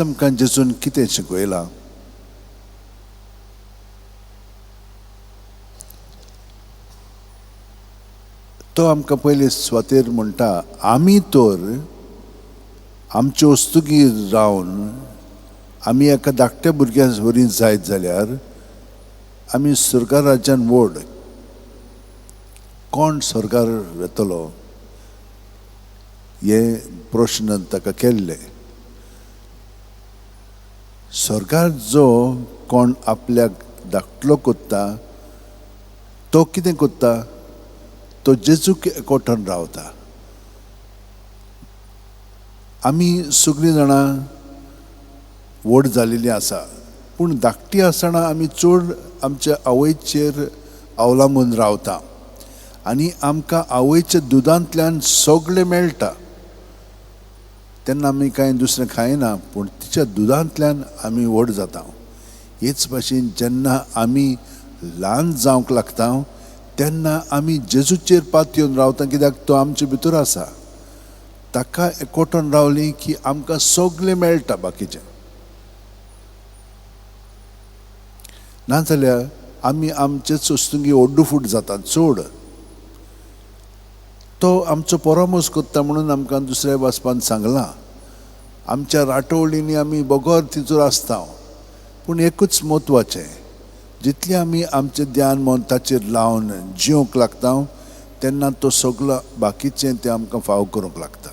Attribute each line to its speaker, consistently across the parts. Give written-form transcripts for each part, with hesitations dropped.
Speaker 1: आमकां जेजून कितें शिकयलां? तो आमकां पयलीं स्वातेर म्हणटा, आमी तर आमचे वस्तुगीर रावन आमी एका धाकट्या भुरग्या वरी जायत जाल्यार आमी स्वर्गा राज्यान व्हड. कोण स्वर्गार येतलो हे प्रश्न ताका केल्ले. स्वर्गार जो कोण आपल्याक धाकटलो कोत्ता तो कितें कोत्ता? तो जेजूक एकवटान रावता. आमी सगळीं जाणां व्हड जालेलीं आसा, पूण धाकटी आसतना आमी चड आमच्या आवयचेर अवलंबून रावता आनी आमकां आवयच्या दुदांतल्यान सगळें मेळटा. तेन्ना आमी कांय दुसरें खायना, पूण तिच्या दुदांतल्यान आमी व्हड जाता. हेच भाशेन जेन्ना आमी ल्हान जावंक लागता तेन्ना आमी जेजूचेर पातयेवन रावता, कित्याक तो आमचे भितर आसा. ताका एकवटान रावलीं की आमकां सगळें मेळटा. बाकीचें नाजाल्यार आमी आमचेच वस्तुंगी ओड्डूफूट जातात चड. तो आमचो परामोस कोत्ता म्हणून आमकां दुसऱ्या वाचपान सांगलां. आमच्या राटोवळींनी आमी बोगोर तितूर आसता, पूण एकूच म्हत्वाचें, जितलें आमी आमचें ध्यान मन ताचेर लावन जिवंक लागता तेन्ना तो सगळो बाकीचें तें आमकां फाव करूंक लागता.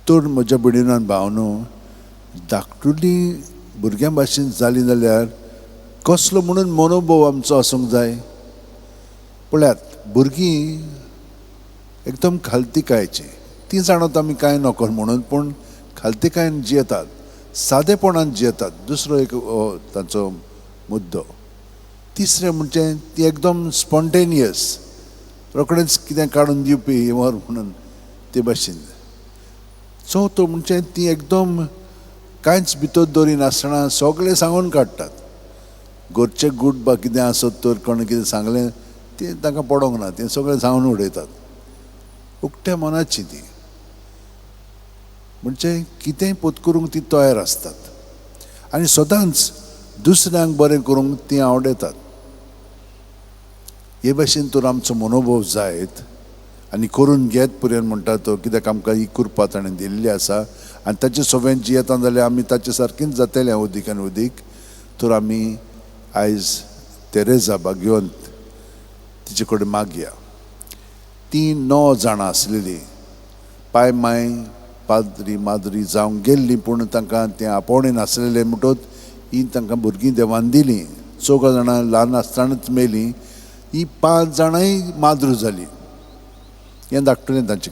Speaker 1: तर म्हज्या भयणीनो आनी भावनो, धाकटुली भुरग्यां भाशेन जालीं जाल्यार कसलो म्हणून मनोभव आमचो आसूंक जाय. पळयात, भुरगीं एकदम खालतिकायची, ती जाणत आमी कांय नोकर म्हणून, पूण खालतिकायेन जियेतात, सादेपणान जियेतात. दुसरो एक ताचो मुद्दो. तिसरें म्हणजे ती एकदम स्पॉन्टेनियस, रोखडेंच कितें काडून दिवपी व्हर म्हणून ते भाशेन. चवथो म्हणजे ती एकदम कांयच भितर दवरिनासतना सगळें सांगून काडटात. घरचें गूट बा कितें आसत तर कोणें कितें सांगलें तें तांकां पडोंक ना, तें सगळें सांगून उडयतात. उक्त्या मनाची ती, म्हणजे कितेंय पत्करूंक ती तयार आसतात आनी सदांच दुसऱ्यांक बरें करूंक ती आवडटात. हे भाशेन तर आमचो मनोभव जायत आनी करून घेत पर्यंत म्हणटा तो, कित्याक आमकां ही कृपा ताणें दिल्ली आसा आनी ताचे सगळें जियेता जाल्यार आमी ताचे सारकींच जातलें उदीक आनी उदीक. तर आमी आयज तेरेजा बा घेवन तिचे कडेन मागया. ती 9 जाणां आसलेलीं, पाय माय पाद्री माद्री जावंक गेल्लीं, पूण तांकां तें आपोवणें नासलेलें म्हणटच ही तांकां भुरगीं देवान दिलीं. 4 जाणां ल्हान आसतनाच मेलीं. ही 5 जाणांय माद्रू जालीं. हें धाकटुलें तांचें.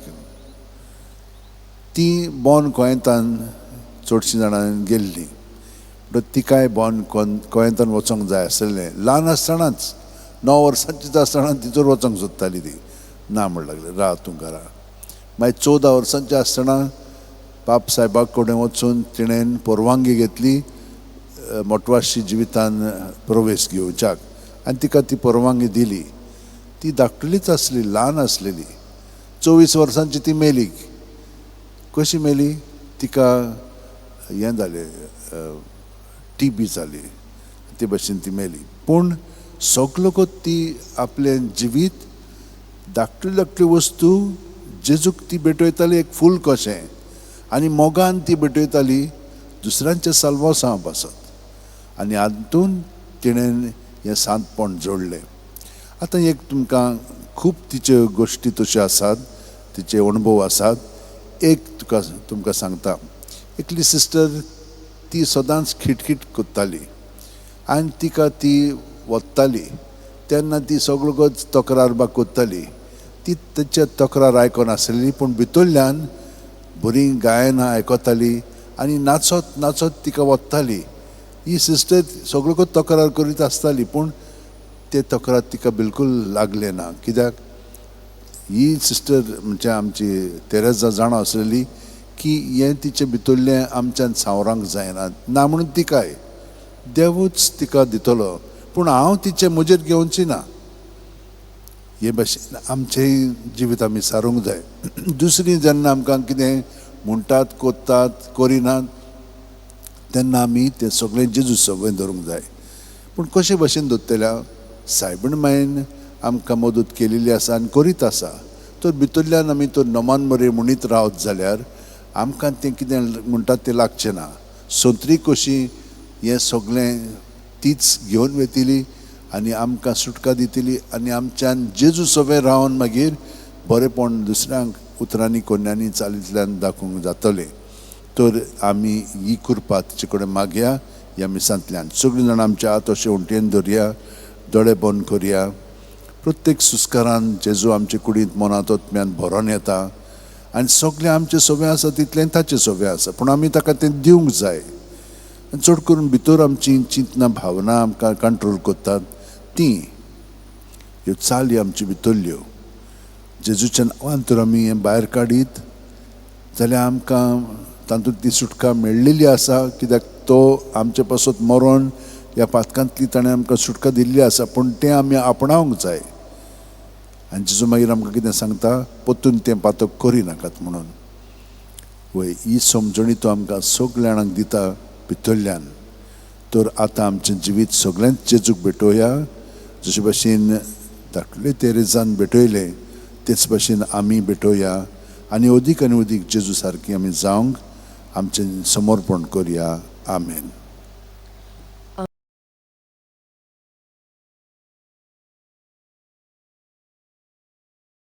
Speaker 1: ती बोन कोयेंतान चडशीं जाणां गेल्लीं, म्हणटच तिकाय बोन कोयेंतान वचोंक जाय आसलेलें. ल्हान आसतनाच 9 वर्सांचीच आसतना तितूर वचोंक सोदताली ती. ना म्हण लागलें, राव तूं घरा. मागीर 14 वर्सांचें आसतना बाप सायबा कडेन वचून तिणेन परवानगी घेतली मोटवाशी जिवितान प्रवेश घेवच्याक आनी तिका ती परवानगी दिली. ती धाकटुलीच आसली, ल्हान आसलेली. 24 वर्सांची ती मेली. कशी मेली? तिका हें जालें, TB जाली, ते भाशेन ती मेली. पूण सगळो ती आपलें जिवीत धाकटुली धाकटली वस्तू जेजूक ती भेटयताली एक फूल कशें, आनी मोगान ती भेटयताली दुसऱ्यांच्या साल्वासां पासत. आनी हातून तिणेन हें सांतपण जोडलें. आतां एक तुमकां खूब तिच्यो गोश्टी तश्यो आसात, तिचे अणभव आसात. एक तुमकां सांगता. एकली सिस्टर, ती सदांच खिटखिट कोत्ताली आनी तिका ती वत्ताली तेन्ना ती सगळोच तक्रार बा कोत्ताली. ती तेच्या तक्रार आयकोनासली, पूण भितरल्यान बरी गायनां आयकताली आनी नाचत नाचत तिका वत्ताली. ही सिस्टर सगळो तक्रार करीत आसताली, पूण ते तक्रार तिका बिलकूल लागले ना. कित्याक ही सिस्टर म्हणजे आमची तेरेजा जाणा आसलेली की हें तिचे भितरलें आमच्यान सावरांक जायना. ना म्हणून तिकाय देवूच तिका दितलो, पूण हांव तिचें म्हजेर घेवची ना. हे भाशेन आमचेंय जिवीत आमी सारूंक जाय. दुसरी जेन्ना आमकां कितें म्हणटात कोत्तात करिनात तेन्ना आमी तें सगळें जेजू सवय धरूंक जाय. पूण कशे भशेन धरतल्या सायबीण मायन आमकां मदत केलेली आसा आनी करीत आसा. तर भितरल्यान आमी तो नमान मरे म्हणीत रावत जाल्यार आमकां तें कितें म्हणटात तें लागचें ना. सोंत्री कशी हें सगळें तीच घेवन वेतिली आनी आमकां सुटका दितली आनी आमच्यान जेजू सवय रावन मागीर बरेपण दुसऱ्यांक उतरांनी कोन्यांनी चालींतल्यान दाखोवंक जातलें. तर आमी ही कृपा तिचे कडेन मागया ह्या मिसांतल्यान. सगळीं जाणां आमच्या हात अशें उंटेन धरया, दोळे बंद करया. प्रत्येक सुस्कारान जेजू आमचे कुडींत मनांत ओतम्यान भरोन येता आनी सगळें आमचें सवें आसा तितलें ताचें सवें आसा. पूण आमी ताका तें दिवंक जाय. चड करून भितर आमची चिंतना भावना आमकां कंट्रोल करतात ती ह्यो चाली आमच्यो भितरल्यो जेजूच्या नांवान तर आमी हें भायर काडीत जाल्यार आमकां तातूंत ती सुटका मेळ्ळेली आसा. कित्याक तो आमचे पासत मरोन ह्या पातकांतली ताणें आमकां सुटका दिल्ली आसा. पूण तें आमी आपणावंक जाय. आनी जेजू मागीर आमकां कितें सांगता, परतून तें पातक करिनाकात म्हणून. वय ही समजणी तो आमकां सगळ्या जाणांक दिता भितरल्यान. तर आतां आमचें जिवीत सगळ्यांत जेजूक भेटोवया. जशे भशेन धाकले तेरेजान भेटयलें तेच भशेन आमी भेटोवया आनी अदीक जेजू सारकी आमी जावंक आमचें समर्पण करया. आमेन.